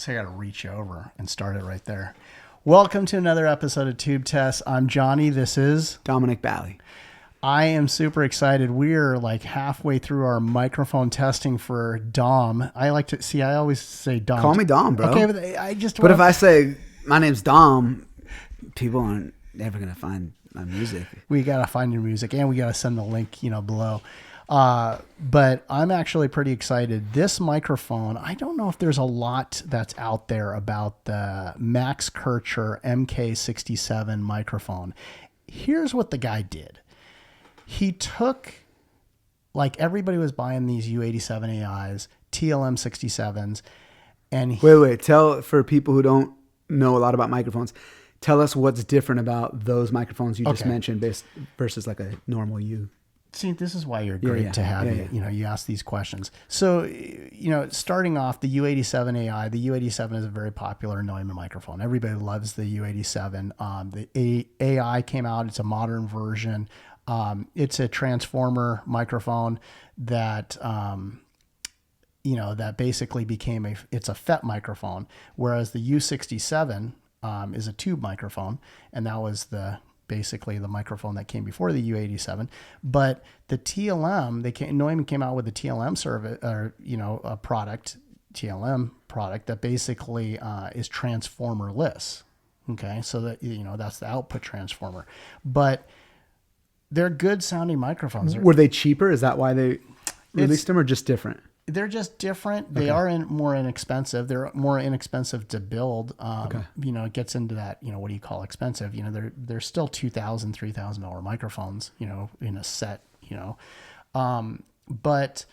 So I got to reach over and start it right there. Welcome to another episode of Tube Test. I'm Johnny. This is Dominic Bally. I am super excited. We're like halfway through our microphone testing for Dom. I always say Dom. Call me Dom, bro. Okay, but But if I say my name's Dom, people aren't ever going to find my music. We got to find your music and we got to send the link, below. But I'm actually pretty excited. This microphone, I don't know if there's a lot that's out there about the Max Kircher MK67 microphone. Here's what the guy did. He took, like everybody was buying these U87 AIs, TLM 67s, and Wait. Tell, for people who don't know a lot about microphones, tell us what's different about those microphones you just mentioned versus like a normal U. See, this is why you're great to have you. You know, you ask these questions. So, starting off the U87 AI, the U87 is a very popular Neumann microphone. Everybody loves the U87. The AI came out. It's a modern version. It's a transformer microphone that, that basically became it's a FET microphone, whereas the U67 is a tube microphone, and that was basically the microphone that came before the U87. But the TLM, Neumann came out with a TLM service, or a TLM product that basically is transformerless. Okay, so that that's the output transformer, but they're good sounding microphones. Were they cheaper? Is that why they released them, or just different? They're just different. They are more inexpensive. They're more inexpensive to build. It gets into that, what do you call expensive? They're still $2,000, $3,000 microphones, in a set, but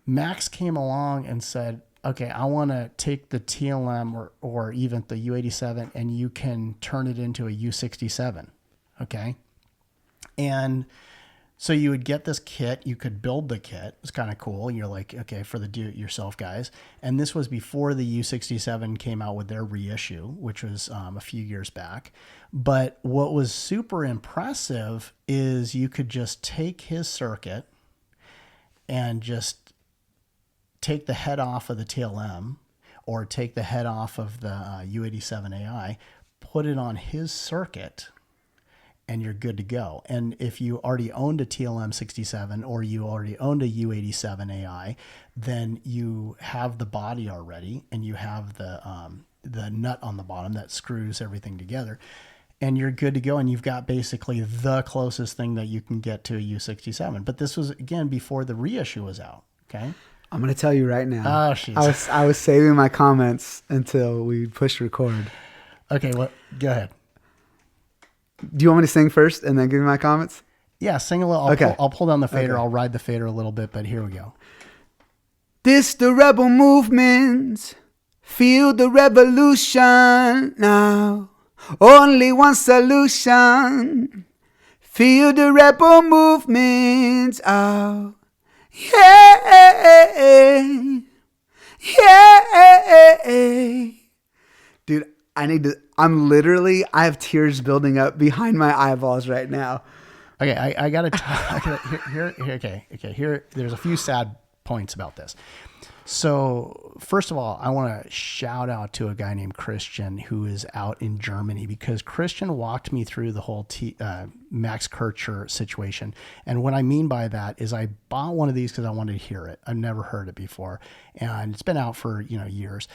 Max came along and said, okay, I want to take the TLM or even the U87 and you can turn it into a U67. Okay. And so you would get this kit, you could build the kit. It's kind of cool. You're like, okay, for the do-it-yourself guys. And this was before the U67 came out with their reissue, which was a few years back. But what was super impressive is you could just take his circuit and just take the head off of the TLM or take the head off of the U87 AI, put it on his circuit, and you're good to go. And if you already owned a TLM 67 or you already owned a U87 AI, then you have the body already and you have the nut on the bottom that screws everything together, and you're good to go. And you've got basically the closest thing that you can get to a U67. But this was, again, before the reissue was out. Okay. I'm going to tell you right now. Oh, I was saving my comments until we pushed record. Okay. Well, go ahead. Do you want me to sing first and then give me my comments? Yeah, sing a little. I'll pull down the fader. Okay. I'll ride the fader a little bit, but here we go. This the rebel movement. Feel the revolution now. Only one solution. Feel the rebel movement out. Yeah. Yeah. Dude, I have tears building up behind my eyeballs right now. Okay, I gotta here. There's a few sad points about this. So first of all, I want to shout out to a guy named Christian who is out in Germany, because Christian walked me through the whole Max Kircher situation. And what I mean by that is I bought one of these because I wanted to hear it. I've never heard it before, and it's been out for years.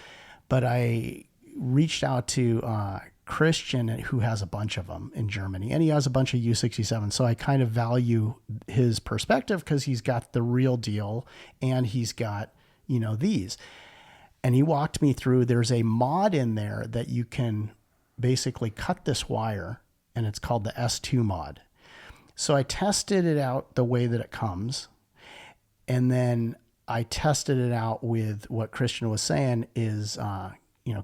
But I reached out to Christian, who has a bunch of them in Germany, and he has a bunch of U67. So I kind of value his perspective because he's got the real deal and he's got, these. And he walked me through, there's a mod in there that you can basically cut this wire, and it's called the S2 mod. So I tested it out the way that it comes. And then I tested it out with what Christian was saying is,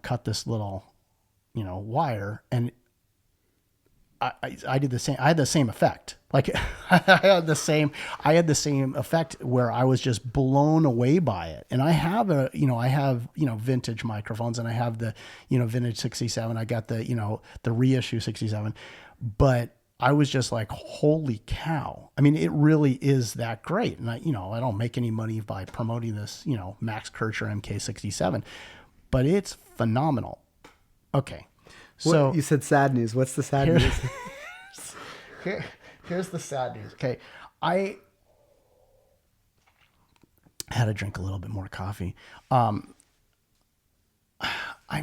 cut this little, wire, and I did the same. I had the same effect. Like I had the same effect where I was just blown away by it. And I have vintage microphones, and I have the, vintage 67. I got the, the reissue 67, but I was just like, holy cow. I mean, it really is that great. And I don't make any money by promoting this, Max Kircher MK67. but it's phenomenal. Okay. So you said sad news. What's the sad news? Here's the sad news. Okay. I had to drink a little bit more coffee. I'm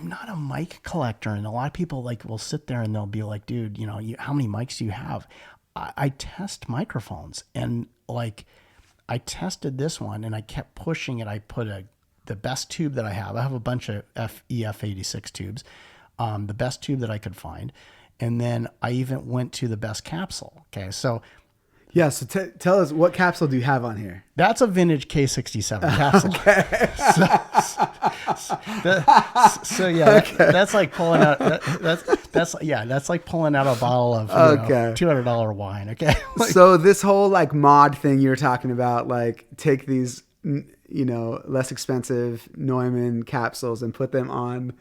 not a mic collector, and a lot of people like will sit there and they'll be like, dude, you know, how many mics do you have? I test microphones, and like I tested this one and I kept pushing it. I put the best tube that I have. I have a bunch of Ep.86 tubes, the best tube that I could find. And then I even went to the best capsule. Okay. So yeah. So tell us, what capsule do you have on here? that's a vintage K67 capsule. Okay. So yeah, that's like pulling out. That's like pulling out a bottle of $200 wine. Okay. Like, so this whole like mod thing you're talking about, like take these, you know, less expensive Neumann capsules and put them on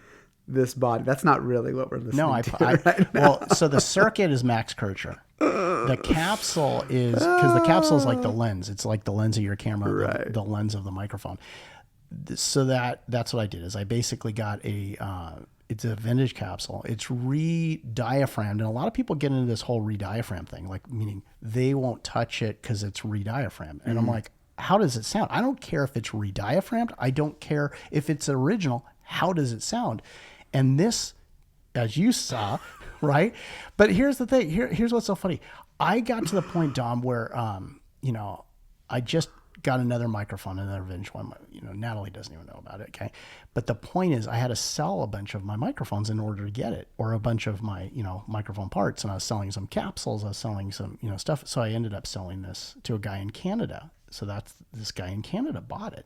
this body. That's not really what we're listening to right now. Well, so the circuit is Max Kircher. The capsule is, because the capsule is like the lens. It's like the lens of your camera, right. the lens of the microphone. So that's what I did is I basically got it's a vintage capsule. It's re-diaphragmed. And a lot of people get into this whole re-diaphragm thing, like meaning they won't touch it because it's re-diaphragmed. And I'm like, how does it sound? I don't care if it's re-diaphragmed. I don't care if it's original. How does it sound? And this, as you saw, right? But here's the thing. Here's what's so funny. I got to the point, Dom, where, you know, I just got another microphone, another vintage one. You know, Natalie doesn't even know about it. Okay. But the point is I had to sell a bunch of my microphones in order to get it, or a bunch of my, you know, microphone parts. And I was selling some capsules. I was selling some, you know, stuff. So I ended up selling this to a guy in Canada. So this guy in Canada bought it.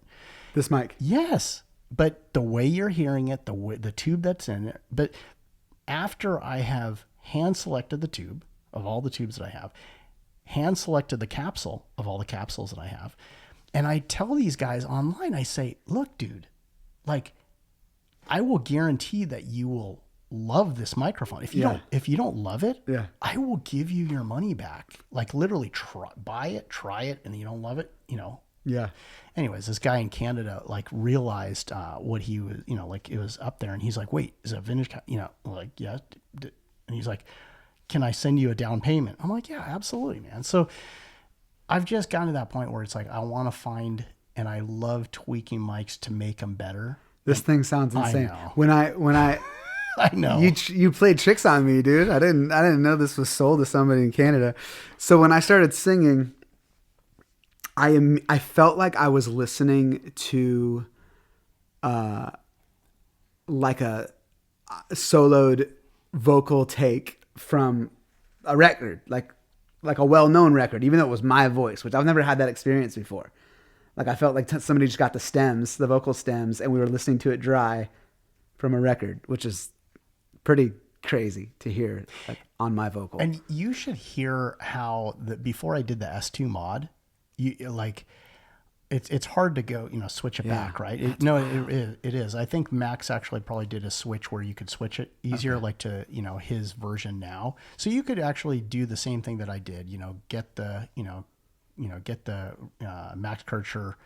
This mic. Yes. But the way you're hearing it, the tube that's in it, but after I have hand selected the tube of all the tubes that I have, hand selected the capsule of all the capsules that I have, and I tell these guys online, I say, look, dude, like I will guarantee that you will love this microphone. If you don't love it, I will give you your money back. Like literally buy it, try it, and you don't love it, you know. Yeah. Anyways, this guy in Canada like realized what he was, you know, like it was up there, and he's like, "Wait, is it a vintage?" You know, like yeah, and he's like, "Can I send you a down payment?" I'm like, "Yeah, absolutely, man." So I've just gotten to that point where it's like I want to find, and I love tweaking mics to make them better. This thing sounds insane. I know. When I I know you played tricks on me, dude. I didn't know this was sold to somebody in Canada. So when I started singing, I felt like I was listening to like a soloed vocal take from a record, like a well-known record, even though it was my voice, which I've never had that experience before. Like I felt like somebody just got the vocal stems, and we were listening to it dry from a record, which is pretty crazy to hear like, on my vocal. And you should hear how before I did the S2 mod, it's hard to go, you know, switch it back, right? It is. I think Max actually probably did a switch where you could switch it easier, like to, you know, his version now. So you could actually do the same thing that I did, you know, get the Max Kircher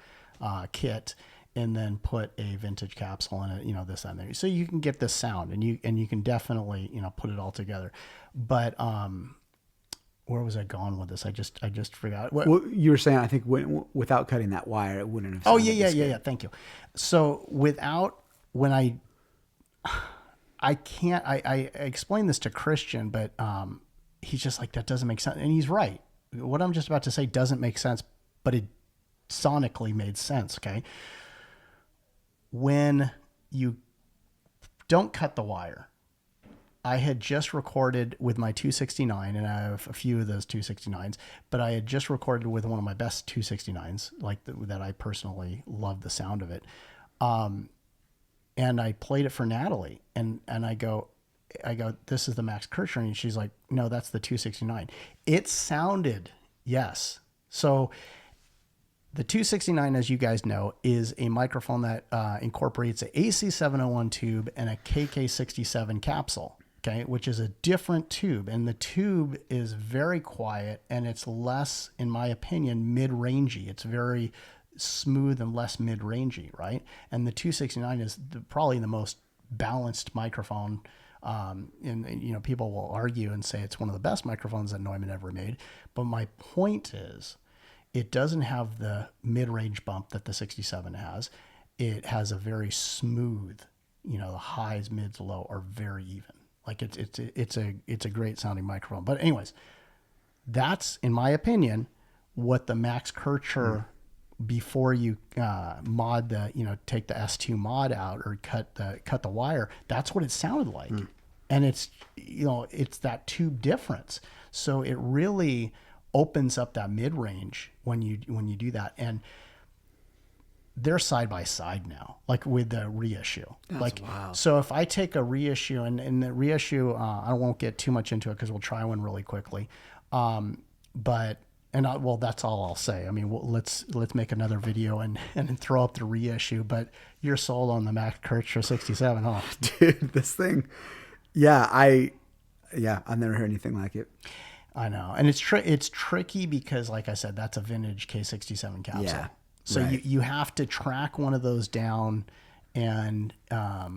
kit, and then put a vintage capsule in it, you know, this and there. So you can get this sound, and you can definitely, you know, put it all together. But where was I going with this? I just forgot. Well, you were saying, I think without cutting that wire, it wouldn't have. Oh yeah. Thank you. So when I explained this to Christian, but he's just like, that doesn't make sense, and he's right. What I'm just about to say doesn't make sense, but it sonically made sense. Okay, when you don't cut the wire. I had just recorded with my 269, and I have a few of those 269s, but I had just recorded with one of my best 269s, like that I personally love the sound of it. And I played it for Natalie, and I go, this is the Max Kircher, and she's like, no, that's the 269. It sounded, yes. So the 269, as you guys know, is a microphone that incorporates an AC701 tube and a KK67 capsule. Okay, which is a different tube, and the tube is very quiet, and it's less, in my opinion, mid-rangey. It's very, smooth and less mid-rangey, right? And the 269 is probably the most balanced microphone. And people will argue and say it's one of the best microphones that Neumann ever made. But my point is, it doesn't have the mid-range bump that the 67 has. It has a very smooth, the highs, mids, low are very even. Like it's a great sounding microphone. But anyways, that's, in my opinion, what the Max Kircher, before you mod take the S2 mod out or cut the wire, that's what it sounded like. And it's that tube difference. So it really opens up that mid range when you do that. And they're side by side now, like with the reissue. That's wild. So if I take a reissue and the reissue, I won't get too much into it because we'll try one really quickly. That's all I'll say. I mean, let's make another video and throw up the reissue. But you're sold on the Max Kircher 67, huh? Dude, this thing. Yeah, I've never heard anything like it. I know, and it's tricky because, like I said, that's a vintage K67 capsule. Yeah. So right. you have to track one of those down, and I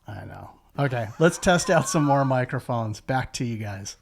know. Okay, let's test out some more microphones. Back to you guys.